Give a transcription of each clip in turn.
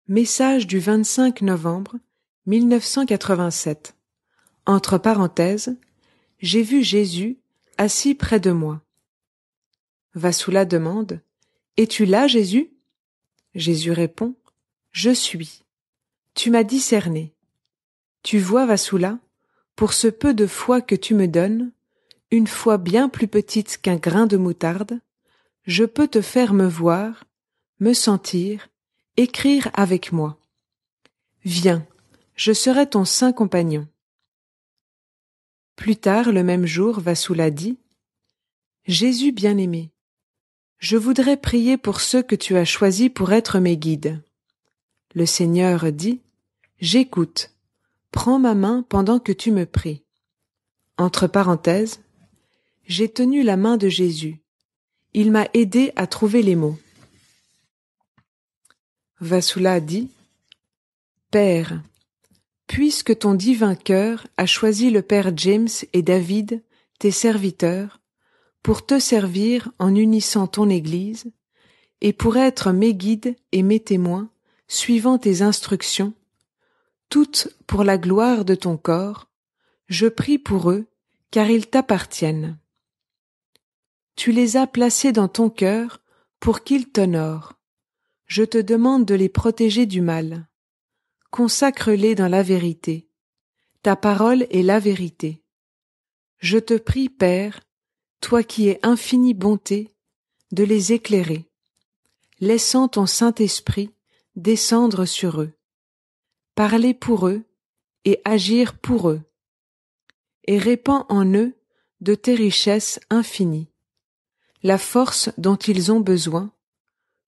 Message du 25 novembre 1987. Entre parenthèses, j'ai vu Jésus assis près de moi. Vassoula demande: Es-tu là, Jésus? Jésus répond: Je suis. Tu m'as discerné. Tu vois, Vassoula, pour ce peu de foi que tu me donnes, une foi bien plus petite qu'un grain de moutarde, je peux te faire me voir, me sentir, écrire avec moi. Viens, je serai ton saint compagnon. Plus tard, le même jour, Vassoula dit: Jésus bien-aimé, je voudrais prier pour ceux que tu as choisis pour être mes guides. Le Seigneur dit: J'écoute, prends ma main pendant que tu me pries. Entre parenthèses, j'ai tenu la main de Jésus. Il m'a aidé à trouver les mots. Vassoula dit: Père, puisque ton divin cœur a choisi le Père James et David, tes serviteurs, pour te servir en unissant ton Église, et pour être mes guides et mes témoins, suivant tes instructions, toutes pour la gloire de ton corps, je prie pour eux, car ils t'appartiennent. Tu les as placés dans ton cœur pour qu'ils t'honorent. Je te demande de les protéger du mal. Consacre-les dans la vérité. Ta parole est la vérité. Je te prie, Père, toi qui es infinie bonté, de les éclairer, laissant ton Saint-Esprit descendre sur eux, parler pour eux et agir pour eux, et répands en eux de tes richesses infinies, la force dont ils ont besoin,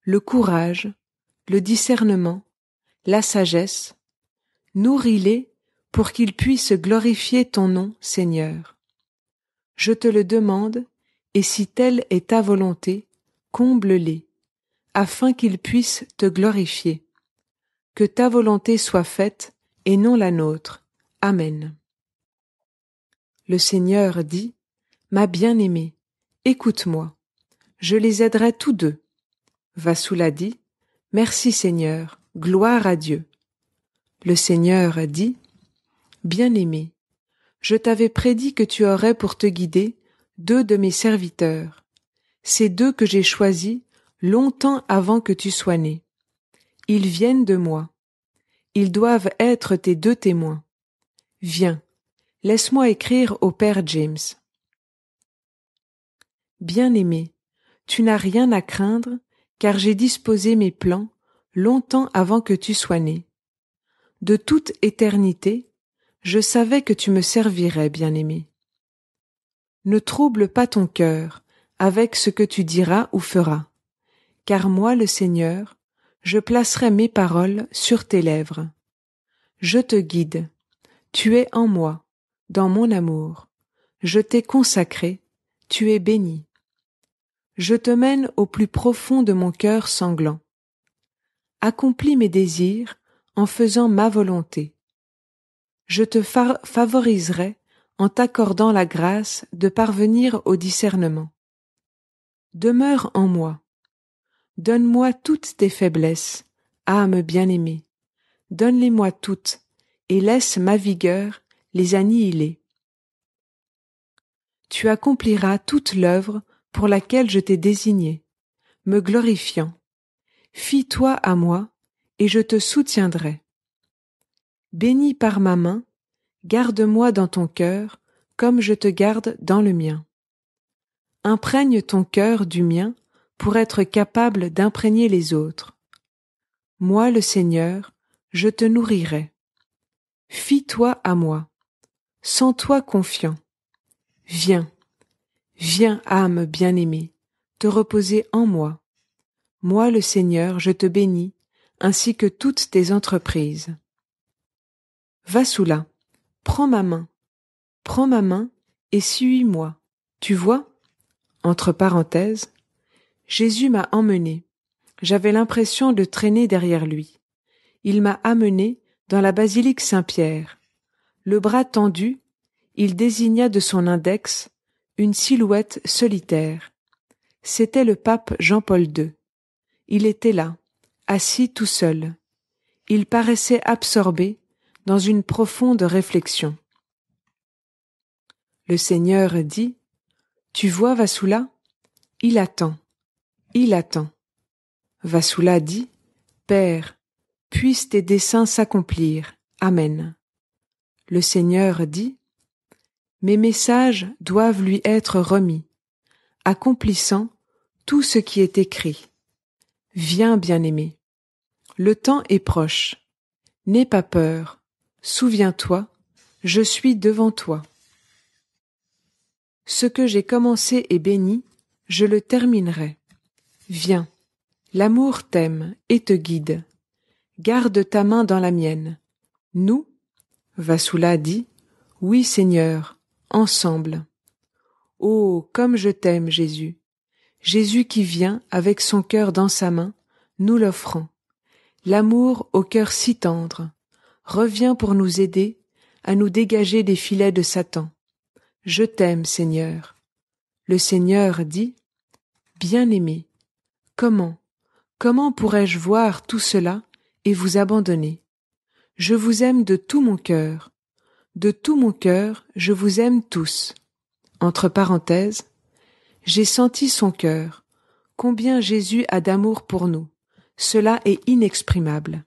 le courage, le discernement, la sagesse, nourris-les pour qu'ils puissent glorifier ton nom, Seigneur. Je te le demande, et si telle est ta volonté, comble-les, afin qu'ils puissent te glorifier. Que ta volonté soit faite, et non la nôtre. Amen. Le Seigneur dit: Ma bien-aimée, écoute-moi, je les aiderai tous deux. Vassoula dit: Merci Seigneur, gloire à Dieu. Le Seigneur dit: Bien-aimée, je t'avais prédit que tu aurais pour te guider 2 de mes serviteurs, ces 2 que j'ai choisis longtemps avant que tu sois né. Ils viennent de moi. Ils doivent être tes 2 témoins. Viens, laisse-moi écrire au Père James. Bien-aimé, tu n'as rien à craindre, car j'ai disposé mes plans longtemps avant que tu sois né. De toute éternité, je savais que tu me servirais, bien-aimé. Ne trouble pas ton cœur avec ce que tu diras ou feras, car moi, le Seigneur, je placerai mes paroles sur tes lèvres. Je te guide, tu es en moi, dans mon amour. Je t'ai consacré, tu es béni. Je te mène au plus profond de mon cœur sanglant. Accomplis mes désirs en faisant ma volonté. Je te favoriserai en t'accordant la grâce de parvenir au discernement. Demeure en moi. Donne-moi toutes tes faiblesses, âme bien-aimée. Donne-les-moi toutes, et laisse ma vigueur les annihiler. Tu accompliras toute l'œuvre pour laquelle je t'ai désigné, me glorifiant. Fie-toi à moi, et je te soutiendrai. Béni par ma main, garde-moi dans ton cœur, comme je te garde dans le mien. Imprègne ton cœur du mien pour être capable d'imprégner les autres. Moi, le Seigneur, je te nourrirai. Fie-toi à moi. Sens-toi confiant. Viens, viens, âme bien-aimée, te reposer en moi. Moi, le Seigneur, je te bénis, ainsi que toutes tes entreprises. Vassoula, prends ma main et suis-moi. Tu vois? Entre parenthèses, Jésus m'a emmené. J'avais l'impression de traîner derrière lui. Il m'a amené dans la basilique Saint-Pierre. Le bras tendu, il désigna de son index une silhouette solitaire. C'était le pape Jean-Paul II. Il était là, assis tout seul. Il paraissait absorbé dans une profonde réflexion. Le Seigneur dit, « Tu vois Vasula ? Il attend, il attend. » Vasula dit, « Père, puissent tes desseins s'accomplir. Amen. » Le Seigneur dit, « Mes messages doivent lui être remis, accomplissant tout ce qui est écrit. Viens, bien-aimé. Le temps est proche. N'aie pas peur. Souviens-toi, je suis devant toi. Ce que j'ai commencé est béni, je le terminerai. Viens, l'amour t'aime et te guide. Garde ta main dans la mienne. Nous, Vasula dit, oui Seigneur, ensemble. Oh, comme je t'aime, Jésus. Jésus qui vient, avec son cœur dans sa main, nous l'offrant. L'amour au cœur si tendre, revient pour nous aider à nous dégager des filets de Satan. Je t'aime, Seigneur. Le Seigneur dit, bien-aimé, comment pourrais-je voir tout cela et vous abandonner? Je vous aime de tout mon cœur. De tout mon cœur, je vous aime tous. Entre parenthèses, j'ai senti son cœur. Combien Jésus a d'amour pour nous. Cela est inexprimable.